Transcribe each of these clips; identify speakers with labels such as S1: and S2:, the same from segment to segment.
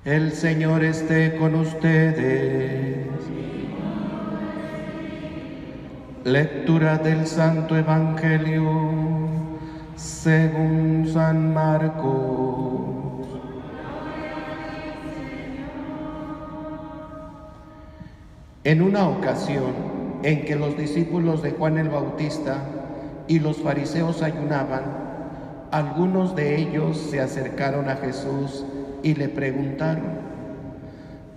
S1: El Señor esté con ustedes. Lectura del Santo Evangelio según San Marcos. En una ocasión en que los discípulos de Juan el Bautista y los fariseos ayunaban, algunos de ellos se acercaron a Jesús y le preguntaron: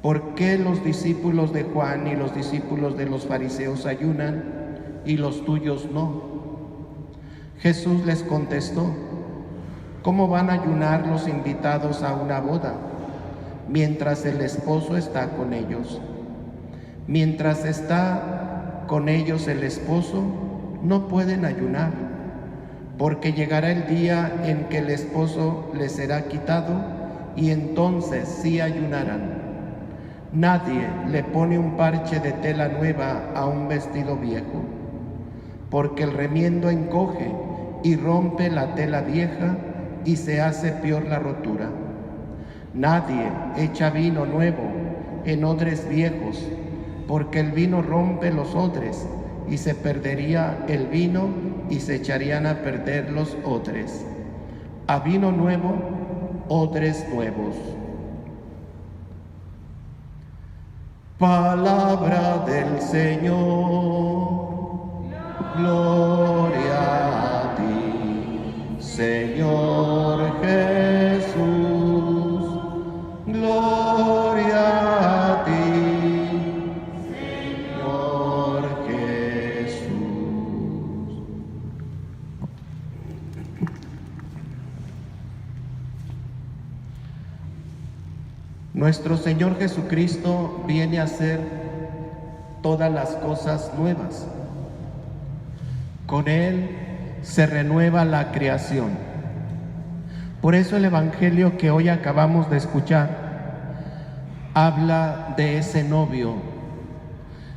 S1: ¿por qué los discípulos de Juan y los discípulos de los fariseos ayunan y los tuyos no? Jesús les contestó: ¿cómo van a ayunar los invitados a una boda mientras el esposo está con ellos? Mientras está con ellos el esposo, no pueden ayunar, porque llegará el día en que el esposo les será quitado y entonces sí ayunarán. Nadie le pone un parche de tela nueva a un vestido viejo, porque el remiendo encoge y rompe la tela vieja y se hace peor la rotura. Nadie echa vino nuevo en odres viejos, porque el vino rompe los odres y se perdería el vino y se echarían a perder los odres. A vino nuevo, odres nuevos. Palabra del Señor. Gloria a ti, Señor Jesús. Gloria a ti, Señor Jesús. Nuestro Señor Jesucristo viene a hacer todas las cosas nuevas. Con Él se renueva la creación. Por eso el Evangelio que hoy acabamos de escuchar habla de ese novio,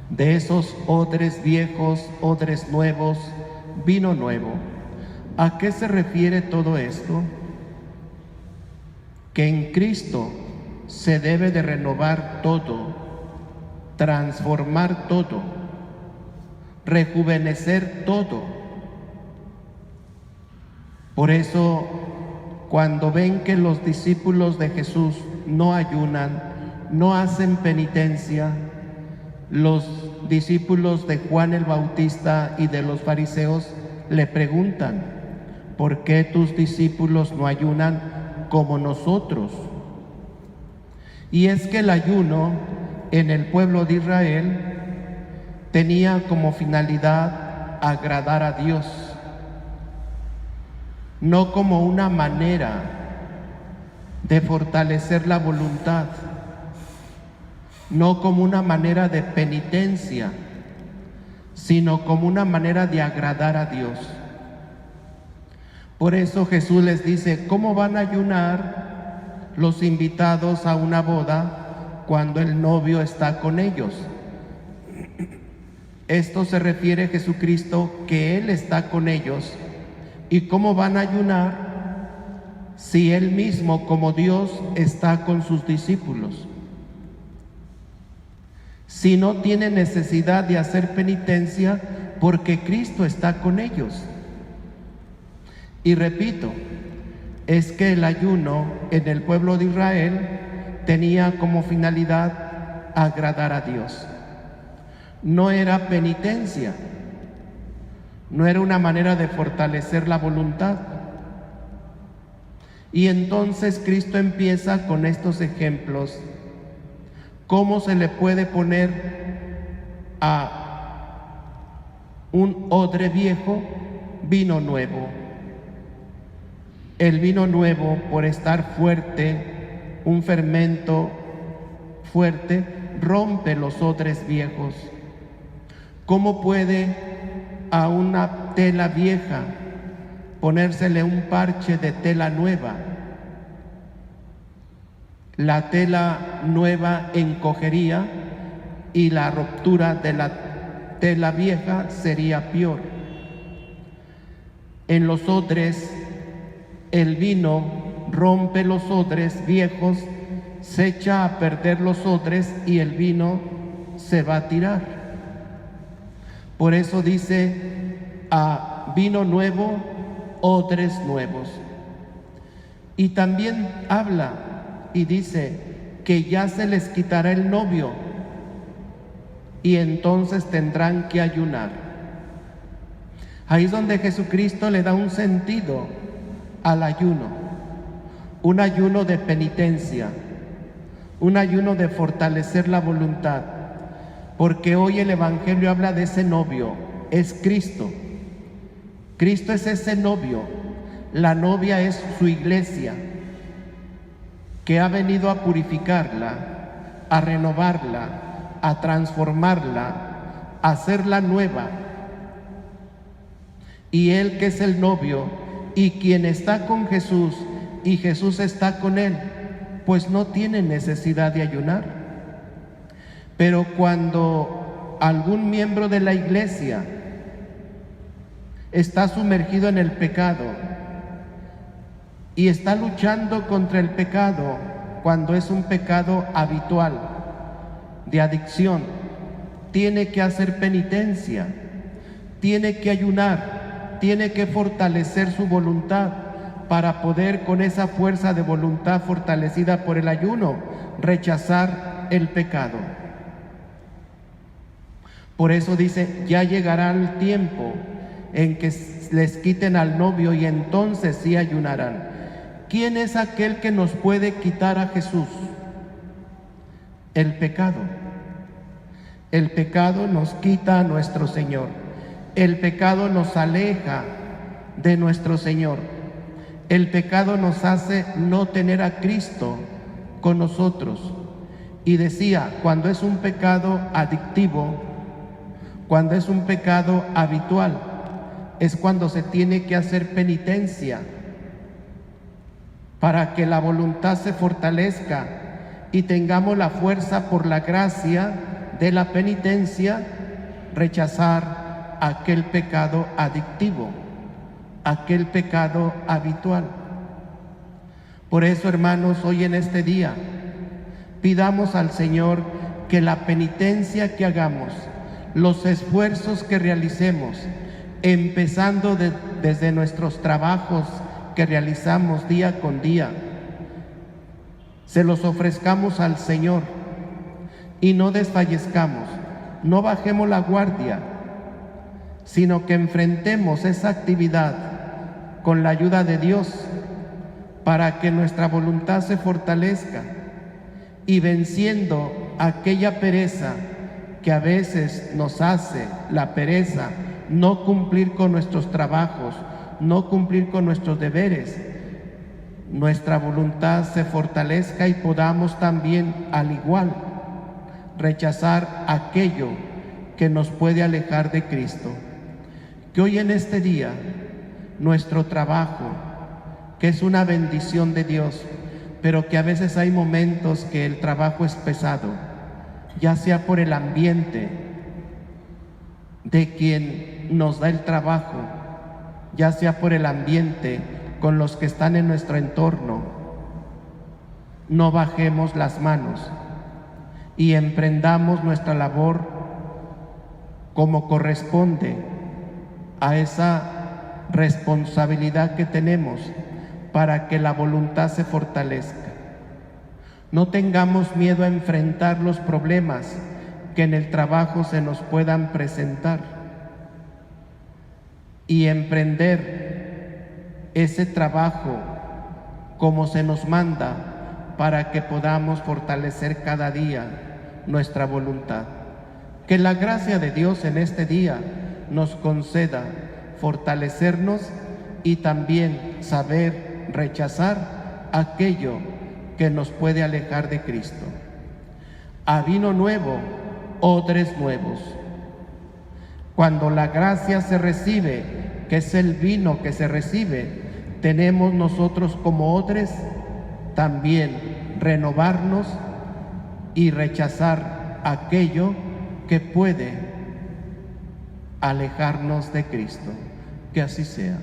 S1: de esos odres viejos, odres nuevos, vino nuevo. ¿A qué se refiere todo esto? Que en Cristo se debe de renovar todo, transformar todo, rejuvenecer todo. Por eso, cuando ven que los discípulos de Jesús no ayunan, no hacen penitencia, los discípulos de Juan el Bautista y de los fariseos le preguntan: ¿por qué tus discípulos no ayunan como nosotros? Y es que el ayuno en el pueblo de Israel tenía como finalidad agradar a Dios, no como una manera de fortalecer la voluntad, no como una manera de penitencia, sino como una manera de agradar a Dios. Por eso Jesús les dice: ¿cómo van a ayunar los invitados a una boda cuando el novio está con ellos? Esto se refiere a Jesucristo, que Él está con ellos. ¿Y cómo van a ayunar si Él mismo, como Dios, está con sus discípulos? Si no tiene necesidad de hacer penitencia, porque Cristo está con ellos. Y repito, es que el ayuno en el pueblo de Israel tenía como finalidad agradar a Dios. No era penitencia, no era una manera de fortalecer la voluntad. Y entonces Cristo empieza con estos ejemplos. ¿Cómo se le puede poner a un odre viejo vino nuevo? El vino nuevo, por estar fuerte, un fermento fuerte, rompe los odres viejos. ¿Cómo puede a una tela vieja ponérsele un parche de tela nueva? La tela nueva encogería y la ruptura de la tela vieja sería peor. En los odres, el vino rompe los odres viejos se echa a perder los odres y el vino se va a tirar. Por eso dice a vino nuevo, odres nuevos. Y también habla y dice que ya se les quitará el novio y entonces tendrán que ayunar. Ahí es donde Jesucristo le da un sentido al ayuno, un ayuno de penitencia, un ayuno de fortalecer la voluntad, porque hoy el Evangelio habla de ese novio, es Cristo. Cristo es ese novio, la novia es su iglesia, que ha venido a purificarla, a renovarla, a transformarla, a hacerla nueva. Y Él, que es el novio, y quien está con Jesús, y Jesús está con Él, pues no tiene necesidad de ayunar. Pero cuando algún miembro de la iglesia está sumergido en el pecado y está luchando contra el pecado, cuando es un pecado habitual, de adicción, tiene que hacer penitencia, tiene que ayunar, tiene que fortalecer su voluntad para poder, con esa fuerza de voluntad fortalecida por el ayuno, rechazar el pecado. Por eso dice, ya llegará el tiempo en que les quiten al novio y entonces sí ayunarán. ¿Quién es aquel que nos puede quitar a Jesús? El pecado. El pecado nos quita a nuestro Señor. El pecado nos aleja de nuestro Señor. El pecado nos hace no tener a Cristo con nosotros. Y decía, cuando es un pecado adictivo, cuando es un pecado habitual, es cuando se tiene que hacer penitencia para que la voluntad se fortalezca y tengamos la fuerza, por la gracia de la penitencia, rechazar aquel pecado adictivo, aquel pecado habitual. Por eso, hermanos, hoy en este día pidamos al Señor que la penitencia que hagamos, los esfuerzos que realicemos, empezando desde nuestros trabajos que realizamos día con día, se los ofrezcamos al Señor y no desfallezcamos, no bajemos la guardia, sino que enfrentemos esa actividad con la ayuda de Dios para que nuestra voluntad se fortalezca y, venciendo aquella pereza que a veces nos hace, la pereza, no cumplir con nuestros trabajos, no cumplir con nuestros deberes, nuestra voluntad se fortalezca y podamos también, al igual, rechazar aquello que nos puede alejar de Cristo. Que hoy en este día, nuestro trabajo, que es una bendición de Dios, pero que a veces hay momentos que el trabajo es pesado, ya sea por el ambiente de quien nos da el trabajo, ya sea por el ambiente con los que están en nuestro entorno, no bajemos las manos y emprendamos nuestra labor como corresponde a esa responsabilidad que tenemos para que la voluntad se fortalezca. No tengamos miedo a enfrentar los problemas que en el trabajo se nos puedan presentar y emprender ese trabajo como se nos manda para que podamos fortalecer cada día nuestra voluntad. Que la gracia de Dios en este día nos conceda fortalecernos y también saber rechazar aquello que nos puede alejar de Cristo. A vino nuevo, odres nuevos. Cuando la gracia se recibe, que es el vino que se recibe, tenemos nosotros como odres también renovarnos y rechazar aquello que puede alejarnos de Cristo. Que así sea.